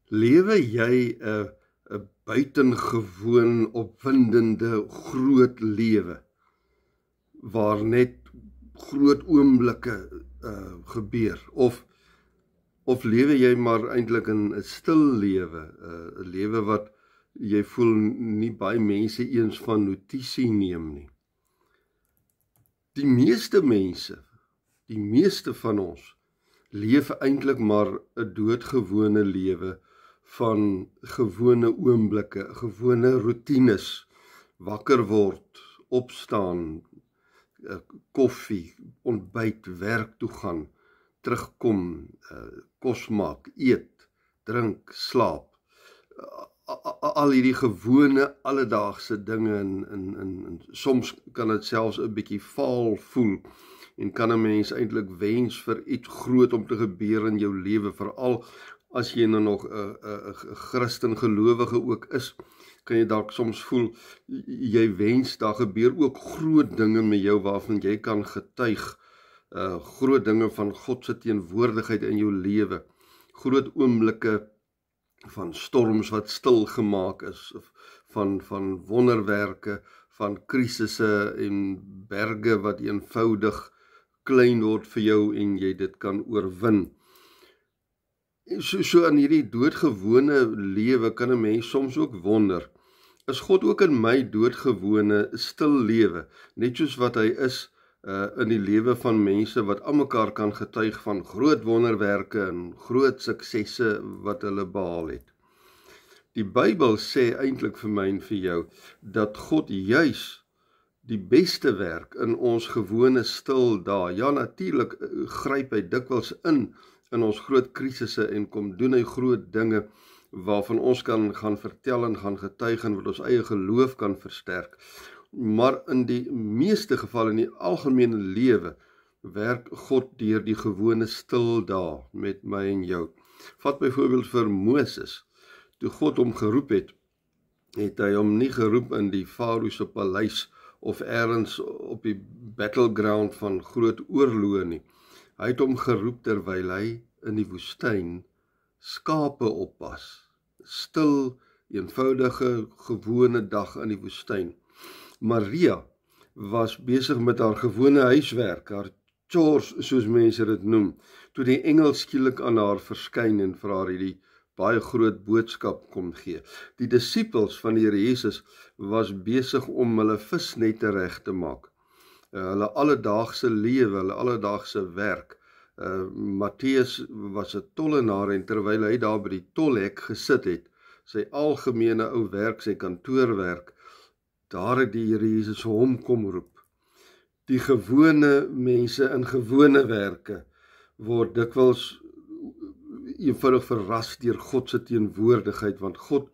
Lewe jy 'n buitengewoon opwindende groot lewe waar net groot oomblikke gebeur of lewe jy maar eintlik in 'n stil lewe, 'n lewe wat jy voel nie baie mense eens van notisie neem nie. Die meeste mense, die meeste van ons leef eintlik maar 'n doodgewone lewe van gewone oomblikke, gewone roetines, wakker word, opstaan, koffie, ontbyt, werk toe gaan, terugkom, kos maak, eet, drink, slaap. Al hierdie gewone alledaagse dinge en soms kan dit selfs 'n bietjie vaal voel en kan 'n mens eintlik wens vir iets groot om te gebeur in jou lewe, veral as jy nou nog 'n Christen gelowige ook is, kan jy dalk soms voel, jy wens, daar gebeur ook groot dinge met jou waarvan jy kan getuig, groot dinge van God se teenwoordigheid in jou lewe, groot oomblikke van storms wat stil gemaak is, van wonderwerke, van krisisse en berge wat eenvoudig klein word vir jou en jy dit kan oorwin. So in hierdie doodgewone lewe kan 'n mens soms ook wonder, is God ook in my doodgewone stil lewe, net soos wat hy is in die lewe van mense wat almekaar kan getuig van groot wonderwerke en groot suksesse wat hulle behaal het. Die Bybel sê eintlik vir my en vir jou, dat God juis die beste werk in ons gewone stil dae, ja natuurlik gryp hy dikwels in ons groot krisisse en kom doen hy groot dinge waarvan ons kan gaan vertel en gaan getuig en wat ons eie geloof kan versterk. Maar in die meeste gevalle in die algemene lewe werk God deur die gewone stil dae met my en jou. Vat byvoorbeeld vir Moses. Toe God hom geroep het hy hom nie geroep in die Farao se paleis of ergens op die battleground van groot oorloë nie. Hy het hom geroep terwyl hy in die woestyn skape oppas. Stil, eenvoudige, gewone dag in die woestyn. Maria was besig met haar gewone huiswerk, haar chores soos mense dit noem, toe die engel skielik aan haar verskyn en vir haar hierdie baie groot boodskap kom gee. Die disippels van die Here Jesus was besig om hulle visnette reg te maak. Hulle alledaagse lewe, hulle alledaagse werk. Matteus was 'n tollenaar en terwyl hy daar by die tolhek gesit het, sy algemene ou werk, sy kantoorwerk, daar het die Here Jesus hom kom roep. Die gewone mense in gewone werke word dikwels eenvoudig verras deur God se teenwoordigheid, want God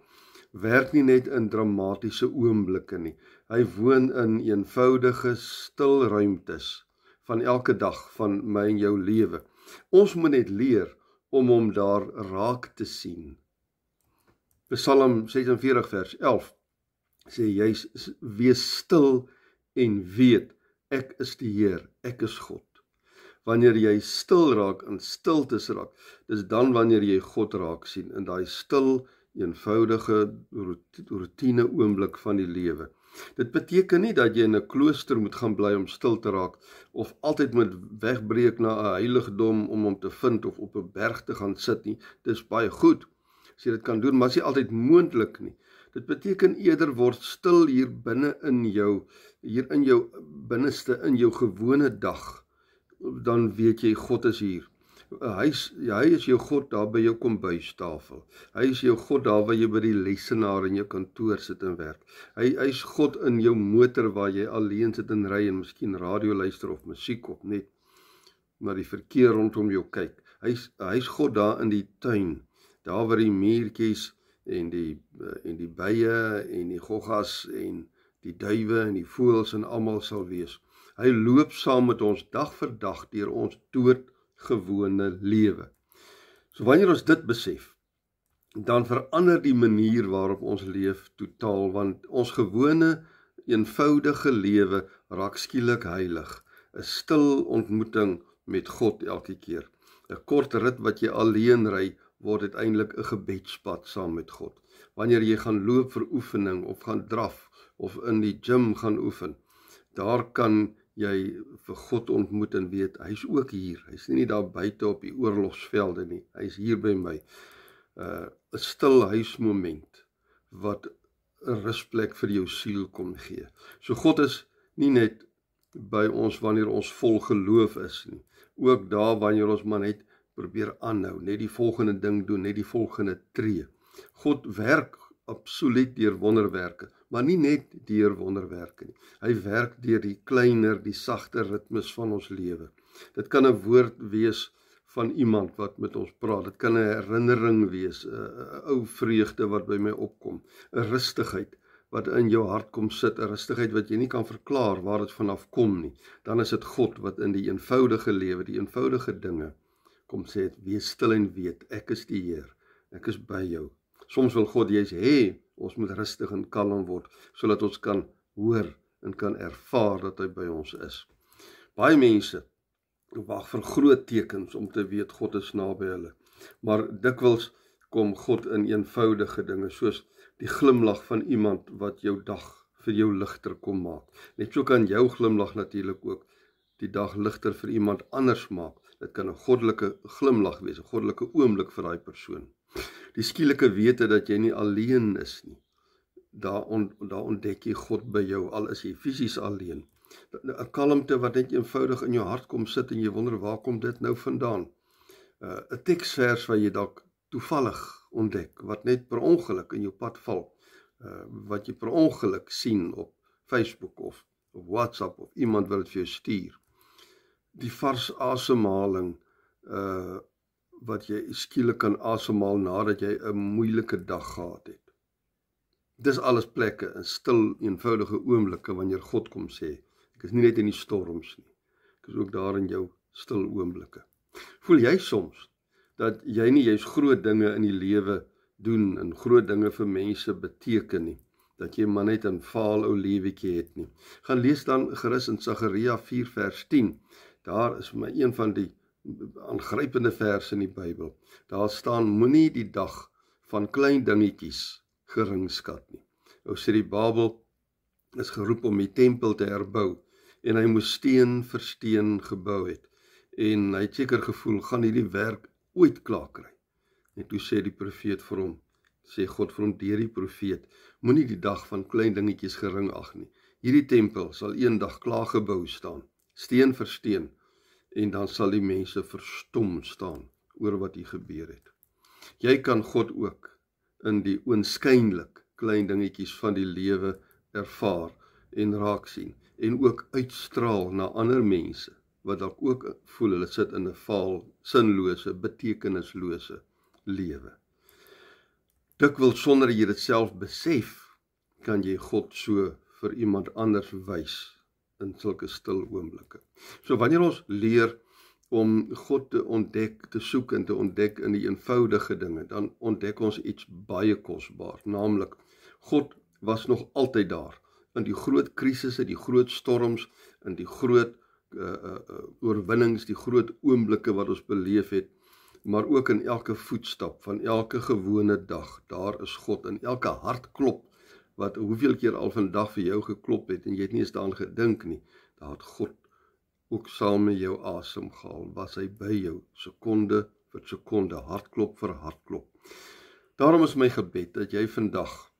werk nie net in dramatiese oomblikke nie. Hy woon in eenvoudige stil ruimtes van elke dag van my en jou lewe. Ons moet net leer om hom daar raak te sien. Psalm 46 vers 11 sê juis, wees stil en weet, ek is die Heer, ek is God. Wanneer jy stil raak en stiltes raak, dis dan wanneer jy God raak sien, in daai stil, eenvoudige roetine oomblik van die lewe. Dit beteken nie dat jy in 'n klooster moet gaan bly om stil te raak, of altyd moet wegbreek na 'n heiligdom om hom te vind, of op 'n berg te gaan sit nie. Dis baie goed, as jy dit kan doen, maar is nie altyd moontlik nie. Dit beteken eerder word stil hier binne in jou, hier in jou binneste, in jou gewone dag, dan weet jy God is hier. Hy is jou God daar by jou kombuistafel. Hy is jou God daar waar jy by die lesenaar in jou kantoor sit en werk. Hy is God in jou motor waar jy alleen sit en ry en miskien radio luister of musiek of net na die verkeer rondom jou kyk. Hy is God daar in die tuin, daar waar die muurtjies en die bye en die goggas en die duwe en die voëls en almal sal wees. Hy loop saam met ons dag vir dag deur ons doodgewone lewe. So wanneer ons dit besef, dan verander die manier waarop ons leef totaal, want ons gewone, eenvoudige lewe raak skielik heilig. 'n Stil ontmoeting met God elke keer. 'n Kort rit wat jy alleen ry, word uiteindelik 'n gebedspad saam met God. Wanneer jy gaan loop vir oefening of gaan draf of in die gym gaan oefen, daar kan jy vir God ontmoet en weet, hy is ook hier. Hy is nie daar buite op die oorlogsvelde nie. Hy is hier by my. 'n Stil huismoment wat 'n rusplek vir jou siel kom gee. So God is nie net by ons wanneer ons vol geloof is nie. Ook daar wanneer ons maar net probeer aanhou, net die volgende ding doen, net die volgende tree. God werk absoluut deur wonderwerke, maar nie net deur wonderwerke nie. Hy werk deur die kleiner, die sagter ritmes van ons lewe. Dit kan 'n woord wees van iemand wat met ons praat. Dit kan 'n herinnering wees, 'n ou vreugde wat by my opkom, 'n rustigheid wat in jou hart kom sit, 'n rustigheid wat jy nie kan verklaar waar dit vanaf kom nie. Dan is dit God wat in die eenvoudige lewe, die eenvoudige dinge kom sê, wees stil en weet, ek is die Heer, ek is by jou. Soms wil God juist hê, ons moet rustig en kalm word, sodat ons kan hoor en kan ervaar dat hy by ons is. Baie mense wag vir groot tekens om te weet God is naby hulle, maar dikwels kom God in eenvoudige dinge, soos die glimlag van iemand wat jou dag vir jou ligter kom maak. Net so kan jou glimlag natuurlik ook die dag ligter vir iemand anders maak. Dit kan 'n goddelike glimlag wees, 'n goddelike oomblik vir daai persoon. Die skielike wete dat jy nie alleen is nie. Daar ontdek jy God by jou, al is jy fisies alleen. 'n Kalmte wat net eenvoudig in jou hart kom sit en jy wonder, waar kom dit nou vandaan? 'n Teksvers wat jy dalk toevallig ontdek, wat net per ongeluk in jou pad val, wat jy per ongeluk sien op Facebook of op WhatsApp, of iemand wil dit vir jou stuur. Die vars asemhaling, wat jy skielik kan asemhaal nadat jy 'n moeilike dag gehad het. Dis alles plekke in stil, eenvoudige oomblikke wanneer God kom sê, ek is nie net in die storms nie, ek is ook daar in jou stil oomblikke. Voel jy soms dat jy nie juist groot dinge in die lewe doen en groot dinge vir mense beteken nie, dat jy maar net 'n vaal ou lewetjie het nie? Gaan lees dan gerus in Sagaria 4 vers 10, daar is my een van die aangrypende verse in die Bybel. Daar staan, moenie die dag van klein dingetjies geringskat nie. Nou sê die Babel is geroep om die tempel te herbou, en hy moes steen vir steen gebou het, en hy het seker gevoel, gaan hierdie werk ooit klaar kry. En toe sê die profeet vir hom, sê God vir hom deur die profeet, moenie die dag van klein dingetjies gering ag nie. Hierdie tempel sal eendag klaar gebou staan, steen vir steen, en dan sal die mense verstom staan oor wat hier gebeur het. Jy kan God ook in die oënskynlik klein dingetjies van die lewe ervaar en raak sien, en ook uitstraal na ander mense, wat dalk ook voel hulle sit in 'n vaal, sinlose, betekenislose lewe. Dikwels sonder jy dit self besef, kan jy God so vir iemand anders wys in sulke stil oomblikke. So wanneer ons leer om God te ontdek, te soek en te ontdek in die eenvoudige dinge, dan ontdek ons iets baie kosbaar, naamlik God was nog altyd daar, in die groot krisisse, die groot storms, in die groot oorwinnings, die groot oomblikke wat ons beleef het, maar ook in elke voetstap van elke gewone dag, daar is God, in elke hartklop, wat hoeveel keer al vandag vir jou geklop het, en jy het nie eens daaraan gedink nie, daar het God ook saam met jou asem gehaal, was hy by jou, sekonde vir sekonde, hartklop vir hartklop. Daarom is my gebed, dat jy vandag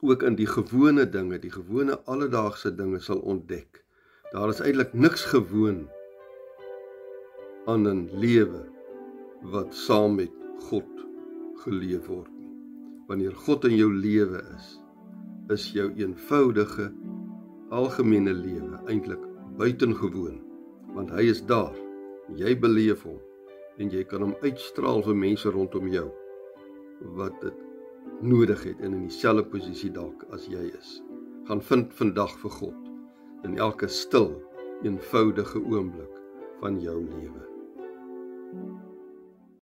ook in die gewone dinge, die gewone alledaagse dinge sal ontdek. Daar is eintlik niks gewoon aan 'n lewe wat saam met God geleef word nie. Wanneer God in jou lewe is jou eenvoudige, algemene lewe eintlik buitengewoon, want hy is daar, jy beleef hom, en jy kan hom uitstraal vir mense rondom jou, wat dit nodig het, en in dieselfde posisie dalk as jy is. Gaan vind vandag vir God, in elke stil, eenvoudige oomblik van jou lewe.